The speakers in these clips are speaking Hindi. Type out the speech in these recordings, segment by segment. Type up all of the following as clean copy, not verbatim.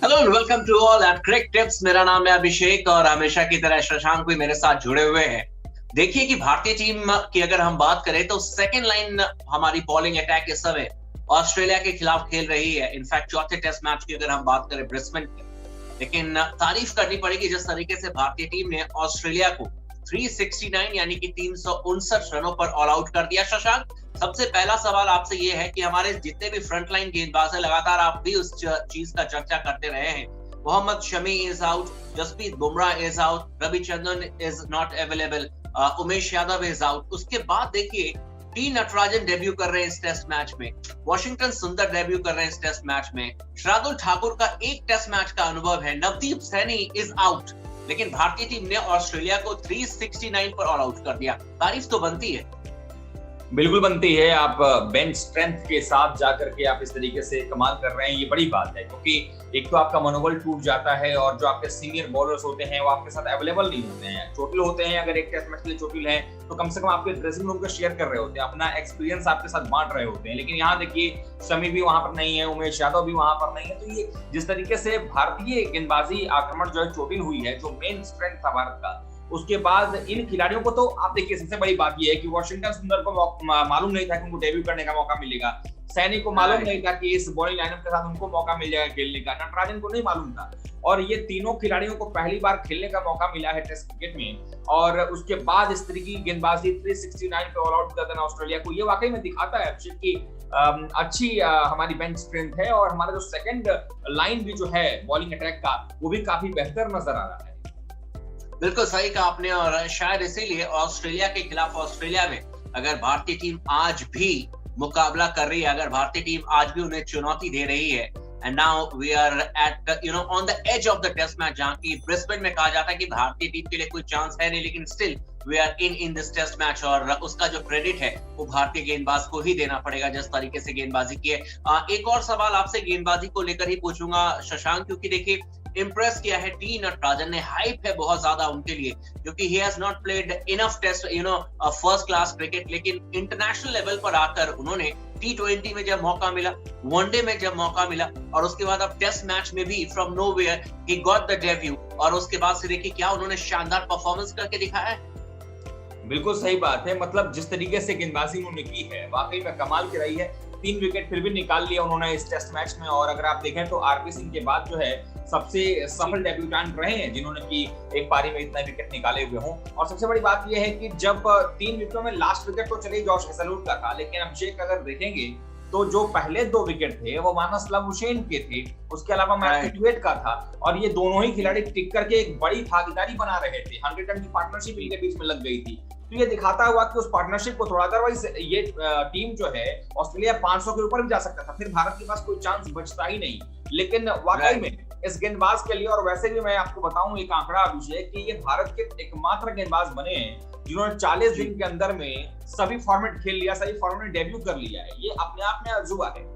Hello and welcome to all at Crick Tips. मेरा नाम है अभिषेक और हमेशा की तरह शशांक भी मेरे साथ जुड़े हुए हैं। देखिए कि भारतीय टीम की अगर हम बात करें तो सेकंड लाइन हमारी बॉलिंग अटैक इस समय ऑस्ट्रेलिया के खिलाफ खेल रही है। इनफैक्ट चौथे टेस्ट मैच की अगर हम बात करें ब्रिस्बेन की, लेकिन तारीफ करनी पड़ेगी जिस तरीके से भारतीय टीम ने ऑस्ट्रेलिया को 369 यानी कि 359 रनों पर ऑल आउट कर दिया। शशांक, सबसे पहला सवाल आपसे ये है कि हमारे जितने भी फ्रंटलाइन गेंदबाज हैं, लगातार आप भी उस चीज का चर्चा करते रहे हैं। Mohammed Shami is out, Jasprit Bumrah is out, Ravichandran is not available, Umesh Yadav is out. उसके बाद देखिए टी नटराजन डेब्यू कर रहे हैं इस टेस्ट मैच में, वॉशिंगटन सुंदर डेब्यू कर रहे हैं इस टेस्ट मैच में, शार्दुल ठाकुर का एक टेस्ट मैच का अनुभव है, नवदीप सैनी इज आउट। लेकिन भारतीय टीम ने ऑस्ट्रेलिया को 369 पर ऑल आउट कर दिया। तारीफ तो बनती है। बिल्कुल बनती है। आप बेंच स्ट्रेंथ के साथ जाकर के आप इस तरीके से कमाल कर रहे हैं, ये बड़ी बात है, क्योंकि एक तो आपका मनोबल टूट जाता है और जो आपके सीनियर बॉलर्स होते हैं वो आपके साथ अवेलेबल नहीं होते हैं। चोटिल होते हैं, अगर एक टेस्ट मैच के लिए चोटिल है तो कम से कम आपके ड्रेसिंग रूम को शेयर कर रहे होते हैं, अपना एक्सपीरियंस आपके साथ बांट रहे होते हैं। लेकिन यहाँ देखिए शमी भी वहां पर नहीं है, उमेश यादव भी वहां पर नहीं है। तो ये जिस तरीके से भारतीय गेंदबाजी आक्रमण जो है चोटिल हुई है, जो मेन स्ट्रेंथ था भारत का, उसके बाद इन खिलाड़ियों को तो आप देखिए सबसे बड़ी बात यह है कि वॉशिंगटन सुंदर को मालूम नहीं था कि उनको डेब्यू करने का मौका मिलेगा, सैनी को मालूम नहीं था कि इस बॉलिंग लाइनअप के साथ उनको मौका मिल जाएगा खेलने का, नटराजन को नहीं मालूम था। और ये तीनों खिलाड़ियों को पहली बार खेलने का मौका मिला है टेस्ट क्रिकेट में, और उसके बाद इस तरीके की गेंदबाजी 369 पे ऑल आउट कर देना ऑस्ट्रेलिया को, ये वाकई में दिखाता है अभिषेक की अच्छी हमारी बेंच स्ट्रेंथ है। और हमारा जो सेकंड लाइन भी जो है बॉलिंग अटैक का, वो भी काफी बेहतर नजर आ रहा है। बिल्कुल सही कहा आपने, और शायद इसीलिए ऑस्ट्रेलिया के खिलाफ ऑस्ट्रेलिया में अगर भारतीय टीम आज भी मुकाबला कर रही है, अगर भारतीय टीम आज भी उन्हें चुनौती दे रही है, and now we are at on the edge of the test match, जहां की ब्रिस्बेन में कहा जाता है कि भारतीय टीम के लिए कोई चांस है नहीं, लेकिन still we are in this test match, और उसका जो क्रेडिट है वो भारतीय गेंदबाज को ही देना पड़ेगा जिस तरीके से गेंदबाजी की है। एक और सवाल आपसे गेंदबाजी को लेकर ही पूछूंगा शशांक, क्योंकि देखिए इम्प्रेस किया है टी नटराजन ने, हाइप है बहुत ज्यादा उनके लिए, क्योंकि he has not played enough test first class cricket, लेकिन इंटरनेशनल लेवल पर आकर उन्होंने T20 में जब मौका मिला, वनडे में जब मौका मिला, और उसके बाद अब टेस्ट मैच में भी from nowhere he got the debut, और उसके बाद से देखिए क्या उन्होंने शानदार परफॉर्मेंस करके दिखाया है। बिल्कुल सही बात है। मतलब जिस तरीके से गेंदबाजी उन्होंने की है वाकई में कमाल की रही है। 3 विकेट फिर भी निकाल लिया उन्होंने इस टेस्ट मैच में, और अगर आप देखें तो आरपी सिंह के बाद जो है सबसे सफल डेब्यूटेंट रहे हैं जिन्होंने की एक पारी में इतना विकेट निकाले हुए हों। और सबसे बड़ी बात यह है कि जब 3 विकेटों में लास्ट विकेट तो चले जॉश हेजलवुड का था, लेकिन अभिषेक अगर देखेंगे तो जो पहले 2 विकेट थे वो मानस लबुशेन के थे, उसके अलावा मैथ्यू ड्यूएट का था, और ये दोनों ही खिलाड़ी टिक करके एक बड़ी भागीदारी बना रहे थे। 100 रन की पार्टनरशिप इनके बीच में लग गई थी। तो ये दिखाता हुआ कि उस पार्टनरशिप को थोड़ा, अदरवाइज ये टीम जो है ऑस्ट्रेलिया 500 के ऊपर भी जा सकता था, फिर भारत के पास कोई चांस बचता ही नहीं। लेकिन वाकई में इस गेंदबाज के लिए, और वैसे भी मैं आपको बताऊं एक आंकड़ा अभिषेक, कि ये भारत के एकमात्र गेंदबाज बने हैं जिन्होंने 40 दिन के अंदर में सभी फॉर्मेट खेल लिया, सभी फॉर्मेट में डेब्यू कर लिया है। ये अपने आप में अजूबा है।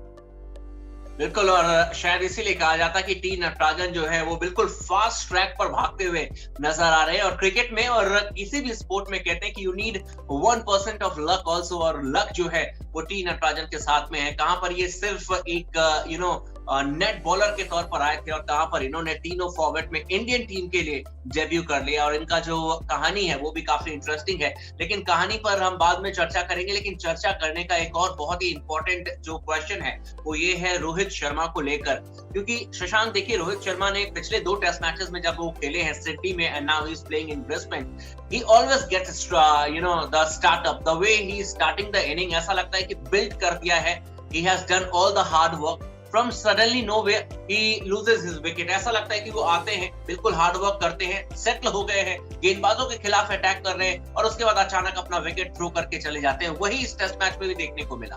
बिल्कुल, और शायद इसीलिए कहा जाता है कि टी नटराजन जो है वो बिल्कुल फास्ट ट्रैक पर भागते हुए नजर आ रहे हैं। और क्रिकेट में और किसी भी स्पोर्ट में कहते हैं कि you need 1% of luck also, और लक जो है वो टी नटराजन के साथ में है। कहां पर ये सिर्फ एक नेट बॉलर के तौर पर आए थे, और कहां पर इन्होंने तीनों फॉर्मेट में इंडियन टीम के लिए डेब्यू कर लिया, और इनका जो कहानी है वो भी काफी इंटरेस्टिंग है। लेकिन कहानी पर हम बाद में चर्चा करेंगे, लेकिन चर्चा करने का एक और बहुत ही इंपॉर्टेंट जो क्वेश्चन है वो ये है रोहित शर्मा को लेकर, क्योंकि शशांक देखिए रोहित शर्मा ने पिछले 2 टेस्ट मैचेस में जब वो खेले हैं सिडनी में, and now he is playing in Brisbane, he always gets the startup, the way he is starting the inning, ऐसा लगता है कि बिल्ड कर दिया है, he has done all the hard work, from suddenly nowhere he loses his wicket, ऐसा लगता है कि वो आते हैं, बिल्कुल हार्ड वर्क करते हैं, सेटल हो गए हैं, गेंदबाजों के खिलाफ अटैक कर रहे हैं, और उसके बाद अचानक अपना विकेट थ्रो करके चले जाते हैं। वही इस टेस्ट मैच में भी देखने को मिला।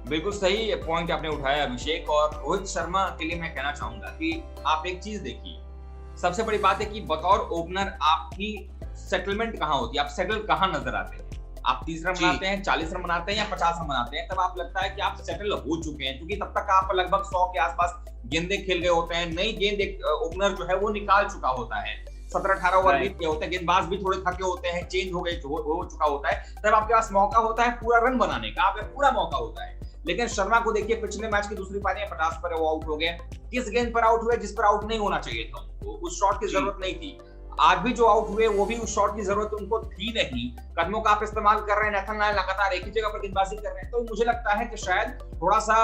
बिल्कुल सही पॉइंट आपने उठाया अभिषेक, और रोहित शर्मा के लिए मैं कहना चाहूंगा कि आप एक चीज देखिए, सबसे बड़ी बात है कि बतौर ओपनर आपकी सेटलमेंट कहाँ होती है, आप सेटल कहाँ नजर आते हैं। आप 30 रन बनाते हैं, 40 रन बनाते हैं या 50 रन बनाते हैं, तब आप लगता है कि आप सेटल हो चुके हैं, क्योंकि तब तक आप लगभग 100 के आसपास गेंदें खेल गए होते हैं। नई गेंद एक ओपनर जो है वो निकाल चुका होता है, 17-18 ओवर बीत गए होते हैं, गेंदबाज भी थोड़े थके होते हैं, चेंज हो चुका होता है, तब आपके पास मौका होता है पूरा रन बनाने का, आपका पूरा मौका होता है। लेकिन शर्मा को देखिए पिछले मैच की दूसरी पारी में 50 पर वो आउट हो गए। किस गेंद पर आउट हुए जिस पर आउट नहीं होना चाहिए था उनको, उस शॉट की जरूरत नहीं थी। आज भी जो आउट हुए वो भी उस शॉट की जरूरत उनको थी नहीं। कदमों का आप इस्तेमाल कर रहे हैं, नेथन लायन लगातार एक ही जगह पर गेंदबाजी कर रहे हैं, तो मुझे लगता है कि शायद थोड़ा सा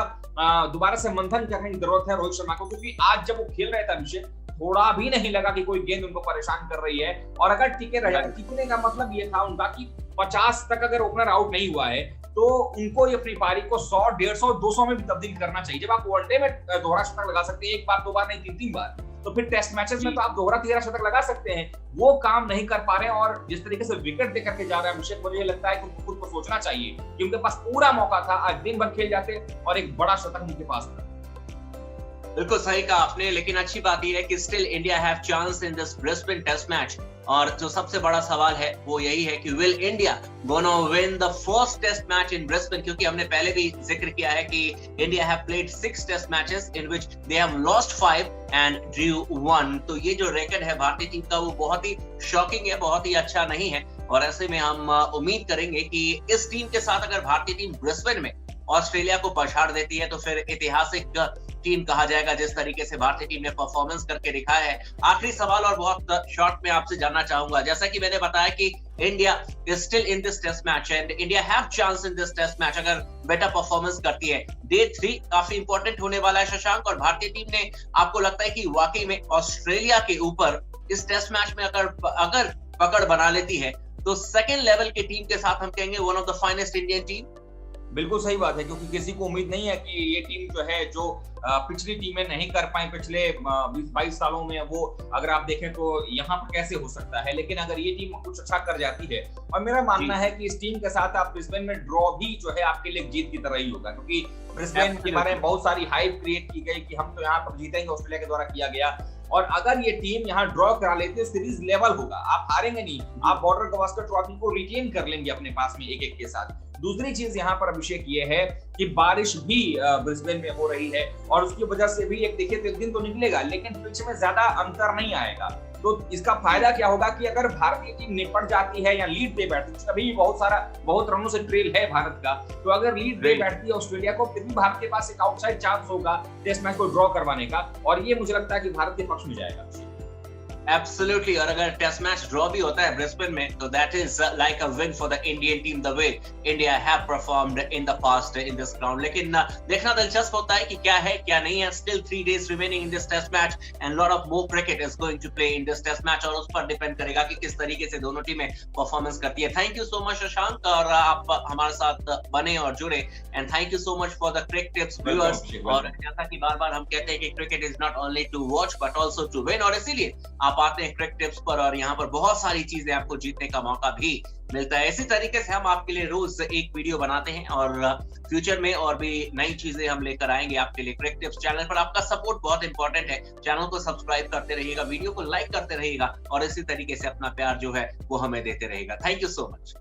दोबारा से मंथन करने की जरूरत है रोहित शर्मा को, क्योंकि आज जब वो खेल रहे थे अभिषेक, थोड़ा भी नहीं लगा कि कोई गेंद उनको परेशान कर रही है। और अगर टिके रहे, टिकने का मतलब ये था उनका कि 50 तक अगर ओपनर आउट नहीं हुआ है तो उनको ये अपनी पारी को 100, 150, 200 में भी तब्दील करना चाहिए। जब आप वनडे में दोहरा शतक लगा सकते हैं, एक बार, दो बार नहीं, 3 बार, तो फिर टेस्ट मैचेस में तो आप दोहरा 13 शतक लगा सकते हैं। वो काम नहीं कर पा रहे हैं और जिस तरीके से विकेट देकर के जा रहे हैं अभिषेक, मुझे लगता है कि उनको खुद को सोचना चाहिए कि उनके पास पूरा मौका था, आज दिन भर खेल जाते और एक बड़ा शतक उनके पास था। बिल्कुल सही कहा आपने, लेकिन अच्छी बात यह है कि still India have chance in this Brisbane test match. और जो सबसे बड़ा सवाल है वो यही है कि will India gonna win the first test match in Brisbane, क्योंकि हमने पहले भी जिक्र किया है कि India have played 6 test matches in which they have lost 5 and drew 1। तो ये जो रिकॉर्ड है भारतीय टीम का वो बहुत ही शॉकिंग है, बहुत ही अच्छा नहीं है। और ऐसे में हम उम्मीद करेंगे कि इस टीम के साथ अगर भारतीय टीम ब्रिस्बेन में ऑस्ट्रेलिया को पछाड़ देती है तो फिर ऐतिहासिक टीम कहा जाएगा, जिस तरीके से भारतीय टीम ने परफॉर्मेंस करके दिखाया है। आखिरी सवाल और बहुत शॉर्ट में आपसे जानना चाहूंगा, जैसा कि मैंने बताया कि India is still in this test match and India have chance in this test match अगर बेटर परफॉर्मेंस करती है। डे 3 काफी इंपॉर्टेंट होने वाला है शशांक, और भारतीय टीम ने, आपको लगता है कि वाकई में ऑस्ट्रेलिया के ऊपर इस टेस्ट मैच में अगर पकड़ बना लेती है तो सेकेंड लेवल की टीम के साथ हम कहेंगे one of the finest Indian team? बिल्कुल सही बात है, क्योंकि किसी को उम्मीद नहीं है कि ये टीम जो है, जो पिछली टीमें नहीं कर पाई पिछले 20-22 सालों में, वो अगर आप देखें तो यहाँ पर कैसे हो सकता है। लेकिन अगर ये टीम कुछ अच्छा कर जाती है, और मेरा मानना है कि इस टीम के साथ आप ब्रिस्बेन में ड्रॉ भी जो है आपके लिए जीत की तरह ही होगा, क्योंकि ब्रिस्बेन के बारे में बहुत सारी हाइप क्रिएट की गई कि हम तो यहाँ पर जीतेंगे, ऑस्ट्रेलिया के द्वारा किया गया। और अगर ये टीम यहाँ ड्रॉ करा लेती है, सीरीज लेवल होगा, आप हारेंगे नहीं, आप बॉर्डर गवास्कर ट्रॉफी को रिटेन कर लेंगे अपने पास में एक-एक के साथ। दूसरी चीज यहाँ पर अभिषेक ये है कि बारिश भी ब्रिस्बेन में हो रही है और उसकी वजह से भी एक देखिए दिन तो निकलेगा, लेकिन पिच में ज्यादा अंतर नहीं आएगा। तो इसका फायदा क्या होगा कि अगर भारतीय टीम निपट जाती है या लीड पे बैठती है, अभी बहुत रनों से ट्रेल है भारत का, तो अगर लीड पे बैठती है ऑस्ट्रेलिया को, फिर भी भारत के पास एक आउटसाइड चांस होगा टेस्ट मैच को ड्रॉ करवाने का, और ये मुझे लगता है कि भारत के पक्ष में जाएगा। एब्सोल्युटली, और अगर टेस्ट मैच ड्रॉ भी होता है ब्रिस्बेन में तो that is like a win for the Indian team, the way India have performed in the past in this ground. लेकिन देखना दिलचस्प होता है कि क्या है क्या नहीं है। Still 3 days remaining in this test match and lot of more cricket is going to play in this test match, और उस पर डिपेंड करेगा कि किस तरीके से दोनों टीमें परफॉर्मेंस करती है। Thank you so much Shashank, और आप हमारे साथ बने और जुड़े, and thank you so much for the Crick Tips viewers. और जैसा कि बार-बार हम कहते हैं कि cricket is not only to watch but also to win, और इसीलिए आप आते हैं क्रिक टिप्स पर, और यहाँ पर बहुत सारी चीजें आपको जीतने का मौका भी मिलता है। इसी तरीके से हम आपके लिए रोज एक वीडियो बनाते हैं, और फ्यूचर में और भी नई चीजें हम लेकर आएंगे आपके लिए क्रिक टिप्स चैनल पर। आपका सपोर्ट बहुत इंपॉर्टेंट है, चैनल को सब्सक्राइब करते रहिएगा, वीडियो को लाइक करते रहिएगा, और इसी तरीके से अपना प्यार जो है वो हमें देते रहेगा। Thank you so much.